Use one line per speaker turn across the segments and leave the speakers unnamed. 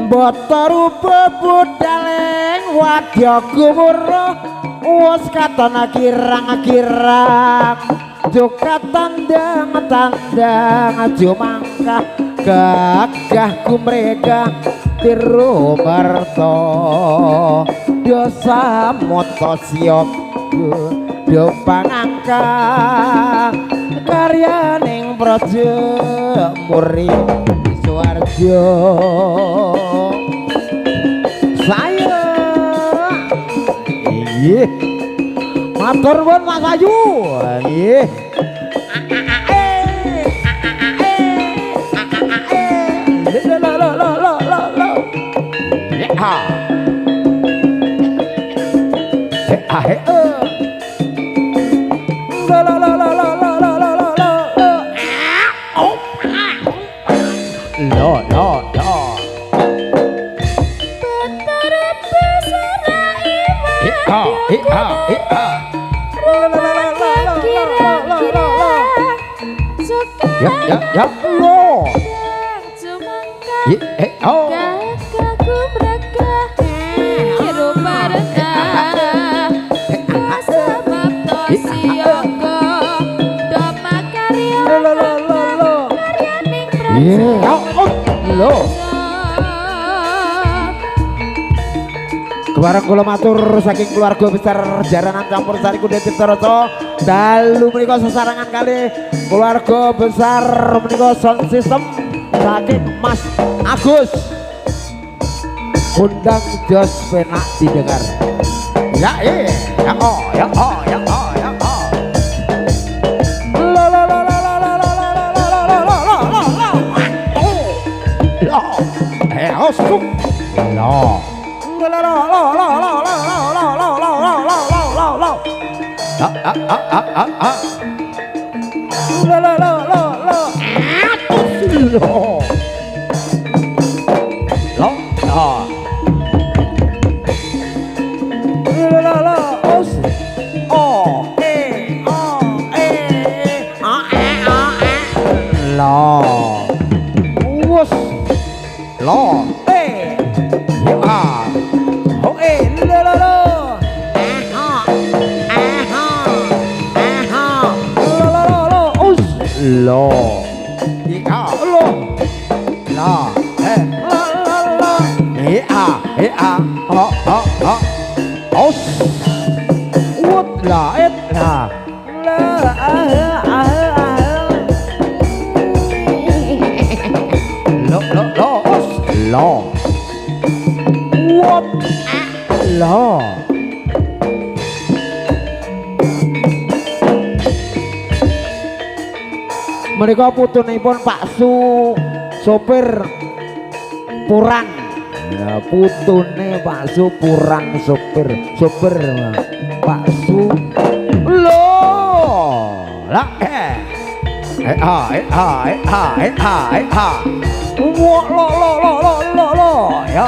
Botarupa budaleng wadya gumuruh wis katana kirang-kirang joka tandang aja mangkah gagah kumrega tiru marta dosa moto siok do pangangka karyaning praja muri Suwarjo saya iya matur nuwun Mas Ayu iya ya lo oh
kakakku mereka hirup mereka sebab tosioko doma karya karyaning
lo kebarang kula matur saking keluarga besar jaranan campur sari Kudet Tirta dalu menika sesarangan kali keluarga besar menika sound system saking Mas Agus undang jos penak didengar ya ya oh ya oh ya oh ya oh menika putunipun Pak sopir Puran ya putune Pak Puran sopir Pak lo lah lo ya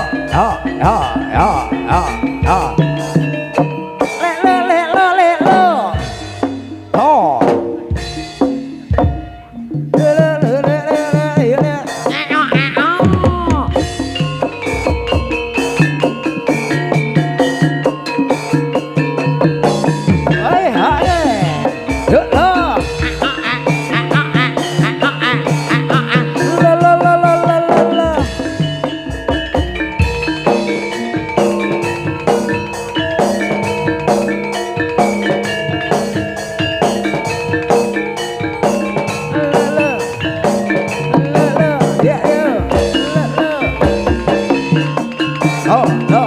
oh lo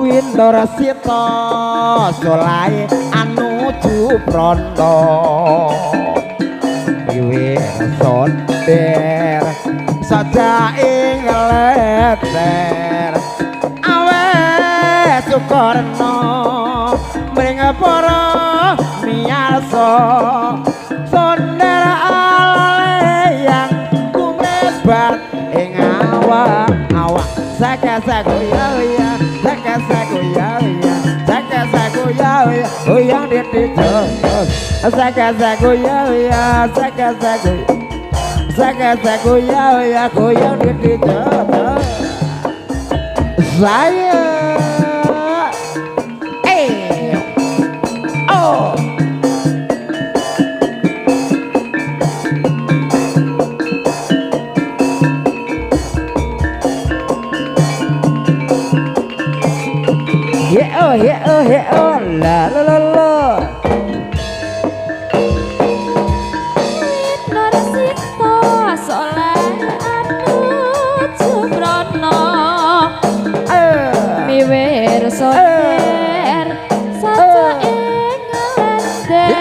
Windara Sita Solai anuju Pranda Wiwit sonder saja ing leter awe Sukarna mring para miyarsa sonder alayang kumebat ing awak saka-sagoya saka-sagoya saka-sagoya oyang ditijo saka-sagoya saka-sagoya saka-sagoya goyang ditijo saya oh la la la la
Narsita soleh anuju Prana miwir sonder saja ing lender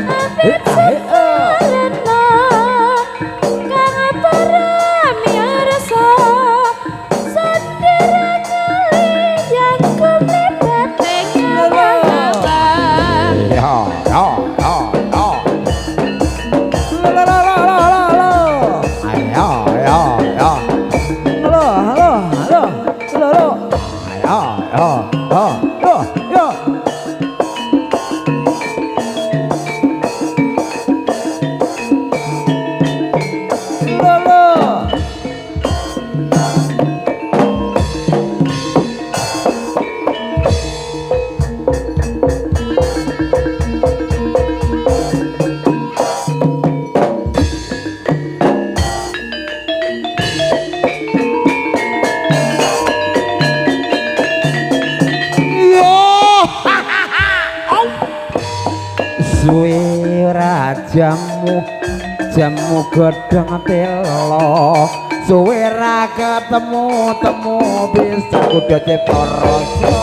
apit sekalena kang para miyarsa sonder yang kumebat ing awak
ya ya ya ya la la la la la la ya ya ya halo halo halo halo ya ya ya ya la la suwira jamu gedeng telo suwira ketemu bisa kudu cipta rasa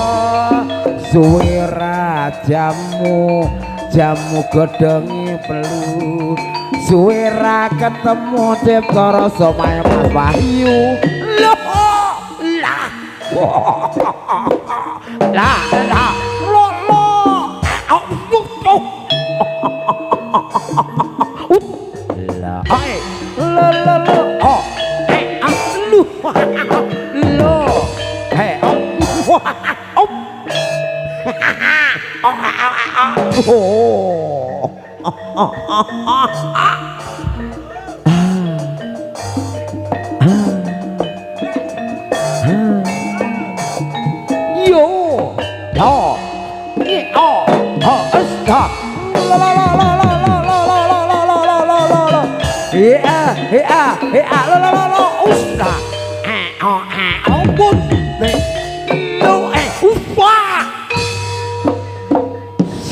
suwira jamu gedengi pelu suwira ketemu cipta rasa Mas Wahyu lah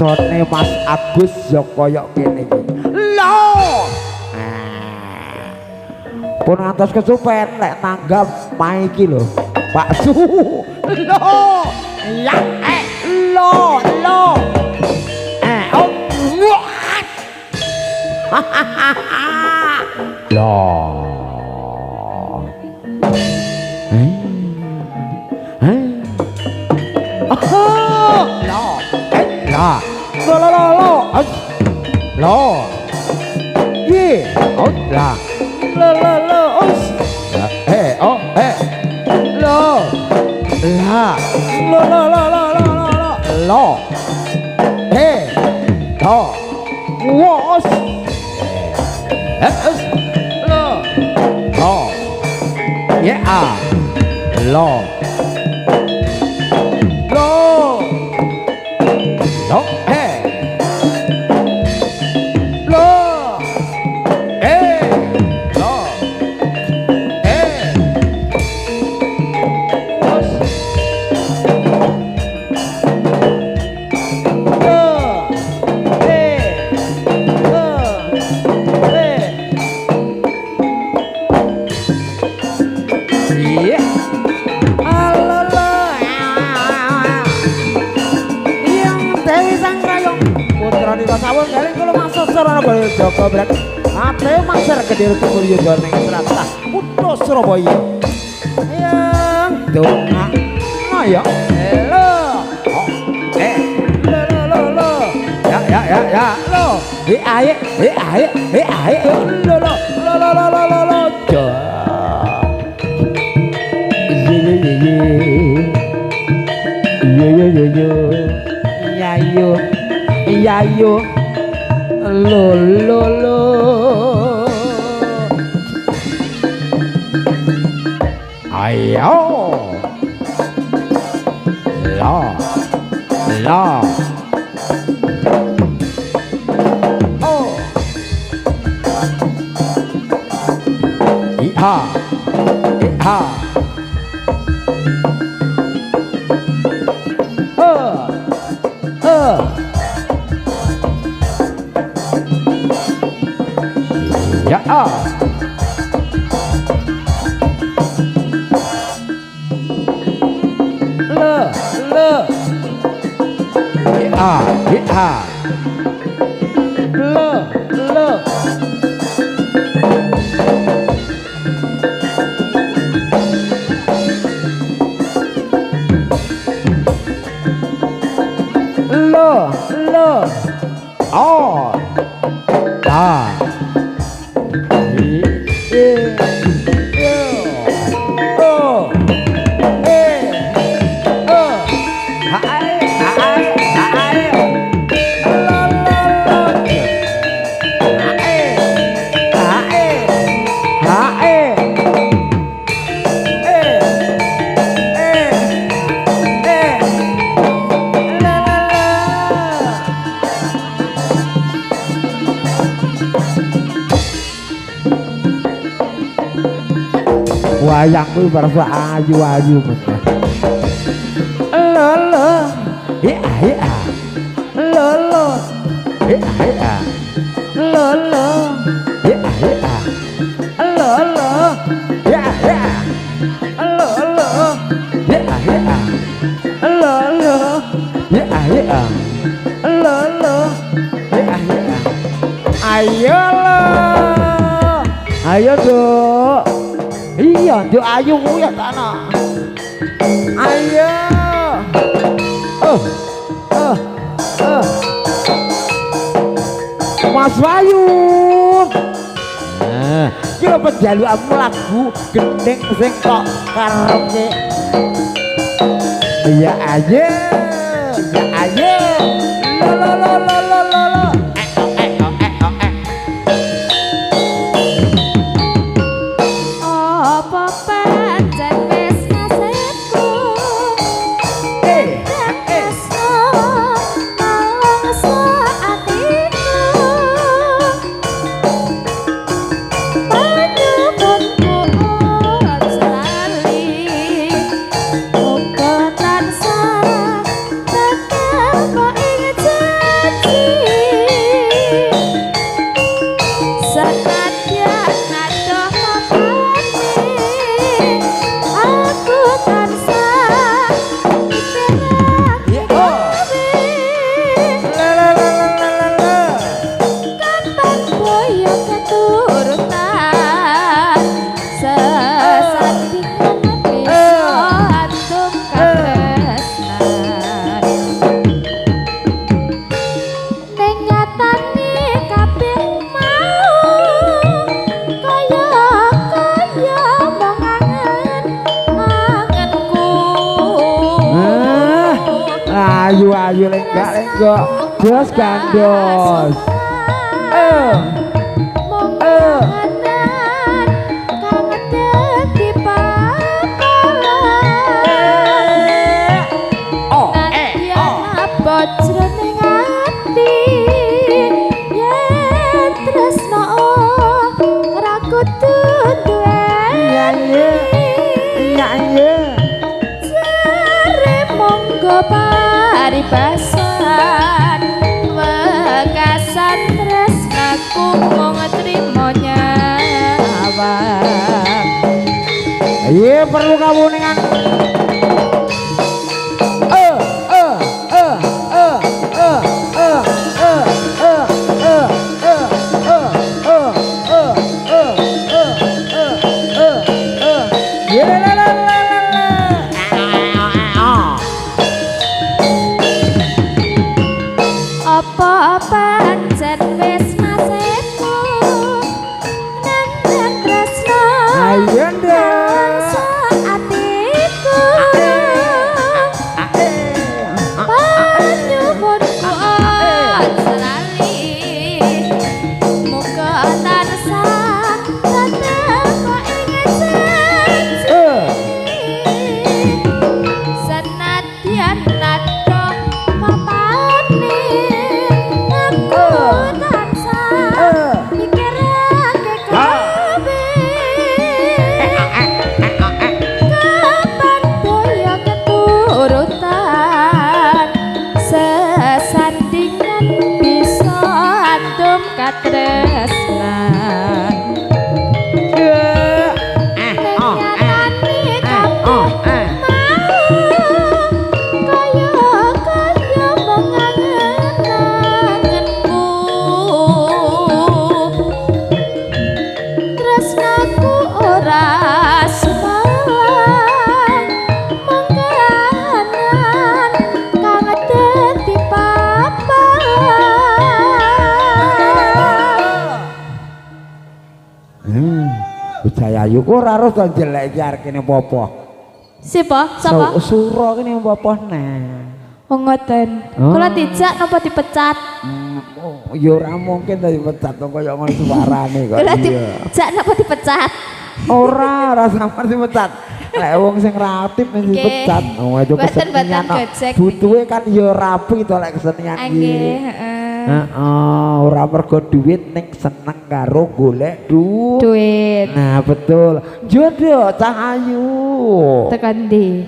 Sone Mas Agus ya koyok kene iki. Lho. Pun ngantos kesupen lek tanggap mae iki lho. Pak Su. Lho. Ya lho. Oh. Lho. Lo ye oh la lo oh lo la lo was lo yeah lo gobrak ate masyar Kediri Timur Yudo ning Tratah Kutha Surabaya yang donga ayo lo lo ya lo aye lo jo iya yo lo ayo la oh iha ya oh da wayang kuwi barasa ayu-ayu meneh. Lolo. Iya. Lolo. Iya. Lolo. Iya. Lolo. Iya. Lolo. Iya. Lolo. Iya. Lolo. Iya. Ayo lo. Ayo Dok. Iya, Dok ayu ya tanah. Ayo. Mas Wayu. Nah, kira penjalukanmu lagu gendeng sing kok karepe. Ya aja. Ya aja. Lo. Ayu lenggak jos gandos
paribasan wekasan tresnaku mung trimo nyawang.
Iya perlu kamu dengan Bujayayu ora harus to jelek iki arep kene apa.
Siapa? Sapa?
Sura kene apa nah.
Oh ngoten. Kula dijak napa dipecat?
Ya ora mungkin to dipecat kaya ngono suarane kok.
Kula dijak napa dipecat?
Ora sampe dipecat. Lek wong sing rapi mesti dipecat. Oh itu kesenian. Butuhe kan ya rapi to lek kesenian iki.
Nggih, heeh.
Ora mergo duit ning seneng karo golek
duit.
Nah, betul. Jodoh cah ayu.
Tekan ndi?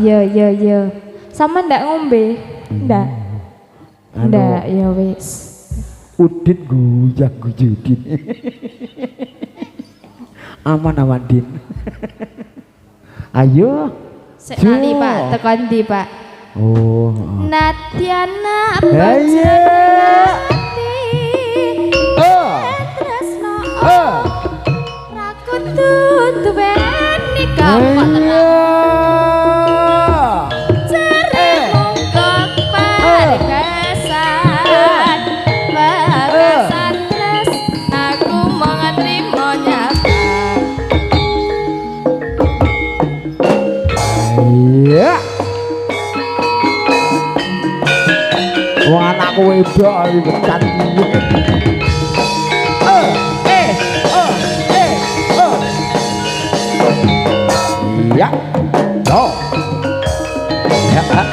Iya. Sama ndak ngombe? Ndak. Ndak, ya wis.
Udin guyang-guyudin. Aman Din. Ayo.
Sekali Pak, tekan ndi Pak?
Oh.
Natyana
Ayo.
Tresno. Rakutu duweni gampang tenang.
Iya. Wong anakku wedok iki becan piye. Iya. Yo. Ya.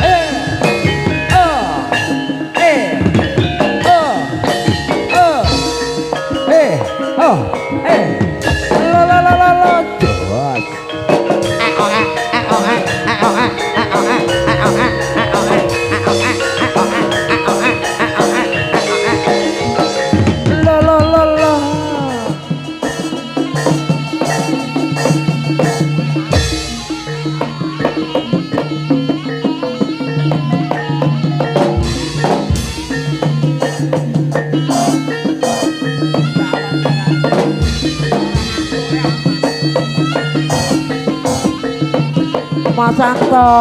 Mas Santo,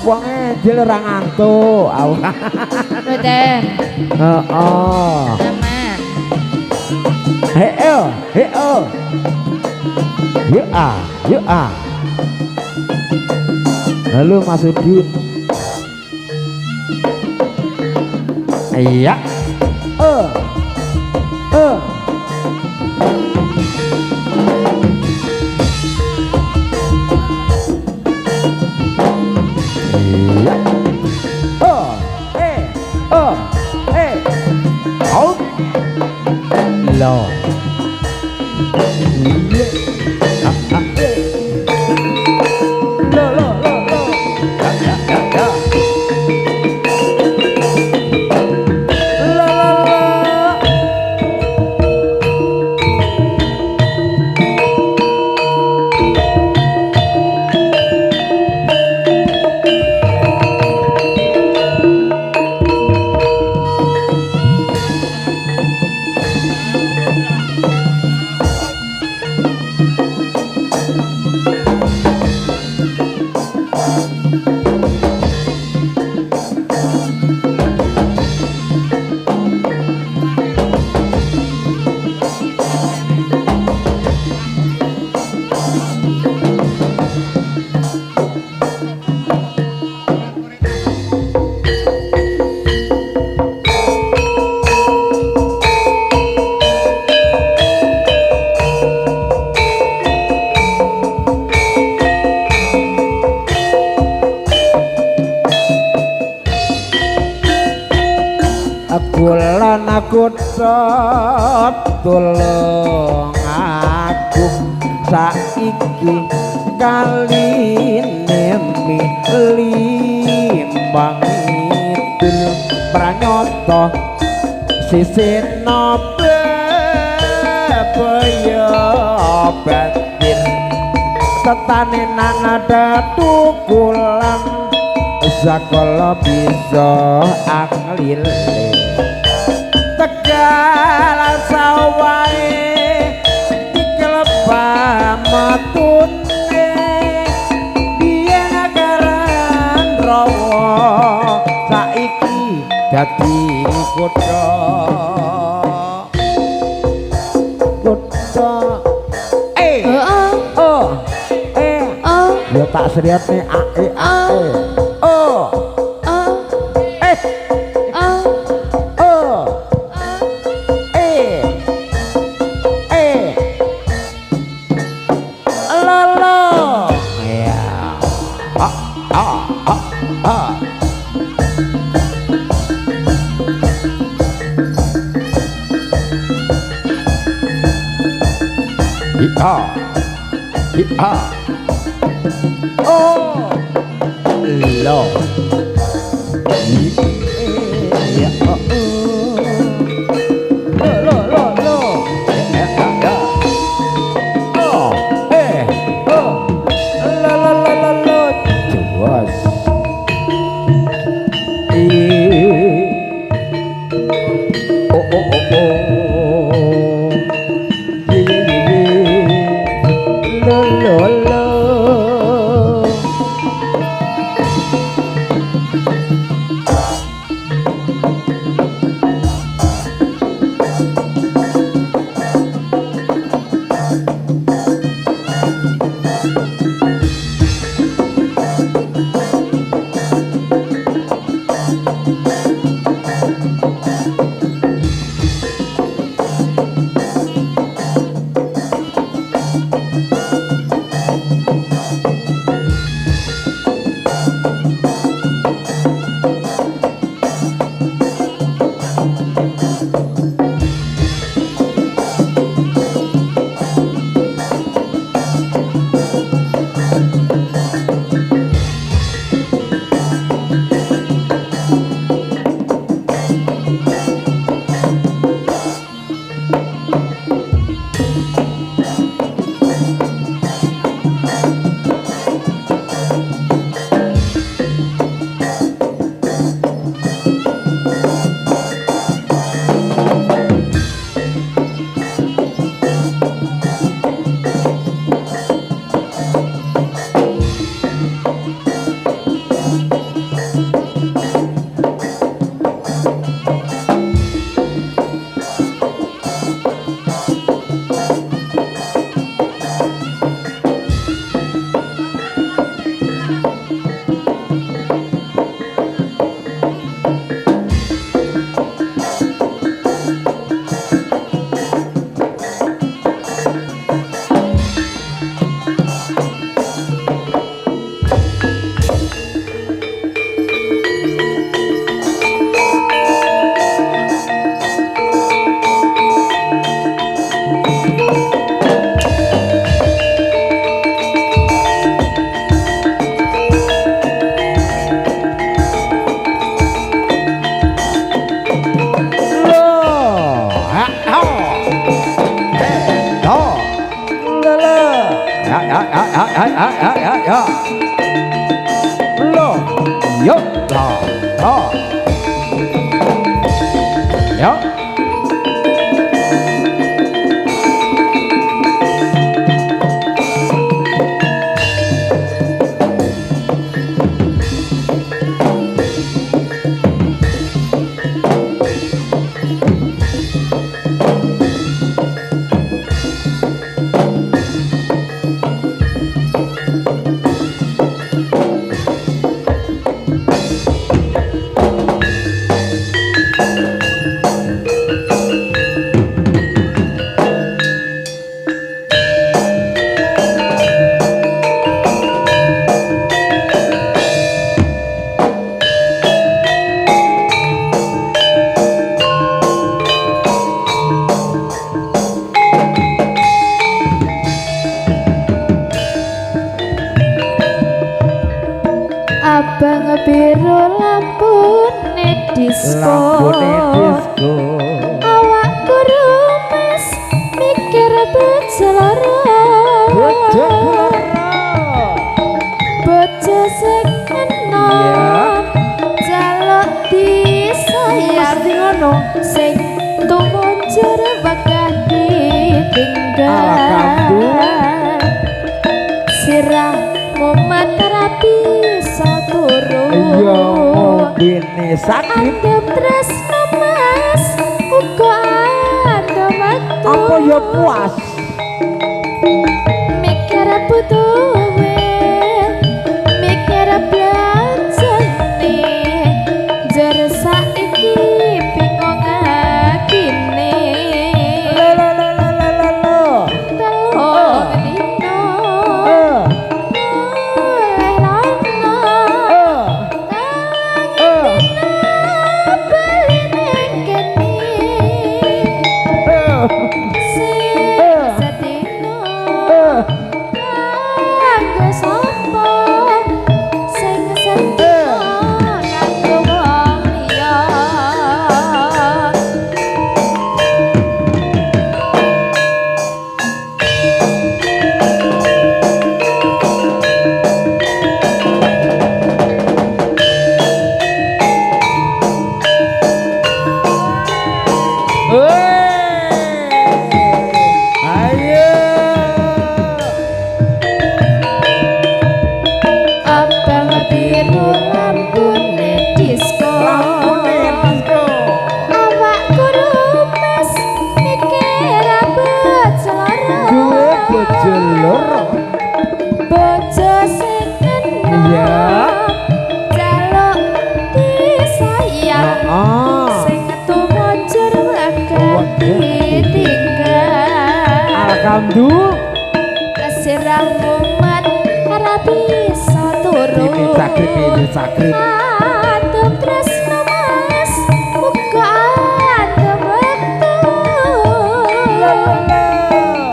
wonge jil ora ngantuk.
Mboten.
Heeh.
Aman.
Heo. Yuk ah. Halo Mas Udin. Iya. Lo. Bulan aku tulung aku saiki kaline mi limbang itu pranyoto sisina bebaya batin tetane nang ada tukulan sakala bisa anglile tegal sawae dikelebah matune biyen agaran rawa saiki dadi kutha kuda
Oh,
oh
oh,
ya tak seriatne ae oh
oh,
eh
oh,
oh lolo ya ah ah ah ah Iha, iha, oh, lo, ya, lo, ya, oh, lo, jelas, lo. Ya. Lo. Yo. La. Ya.
abang biru lampune disco, awak kurumes mikir beceloro, bojo sing enom jaluk disayang ngono sing tumunjur bakal ditinggal sirah momen terapi turu
iya ini sakit
adem tresno mas uga adem
apa ya puas
mikir butuhe mikir blanjane jar saiki bingung atine
Alhamdulillah
kesirah mumet ora bisa turu
sakrip
antem tresno mas muga antem wektu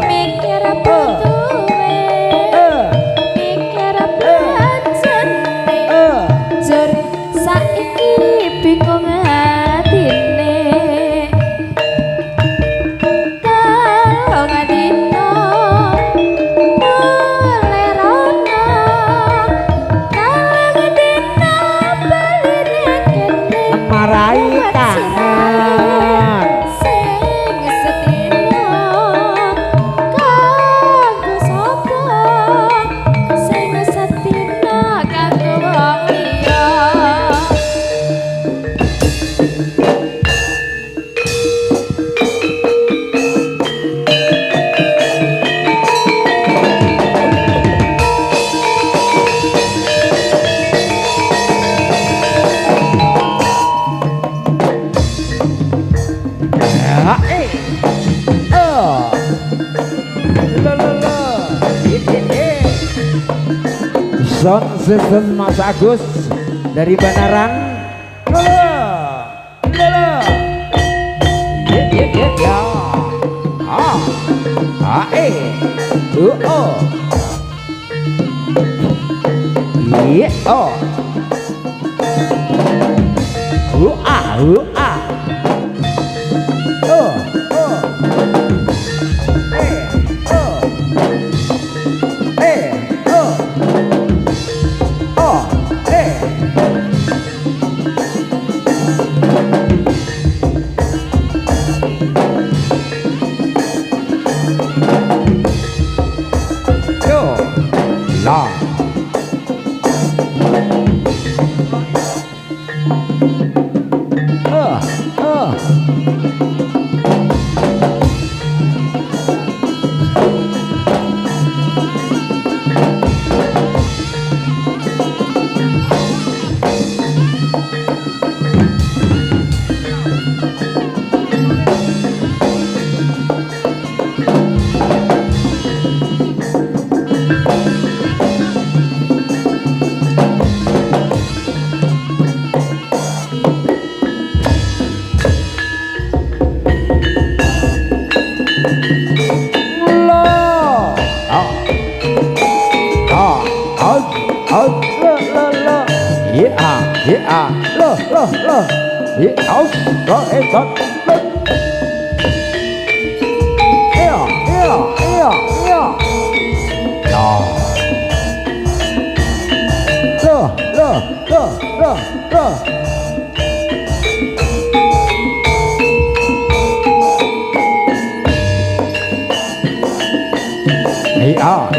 mikir butuhe mikir blanjane jur saiki bingung atine
Sound System Mas Agus dari Banaran.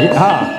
Ya.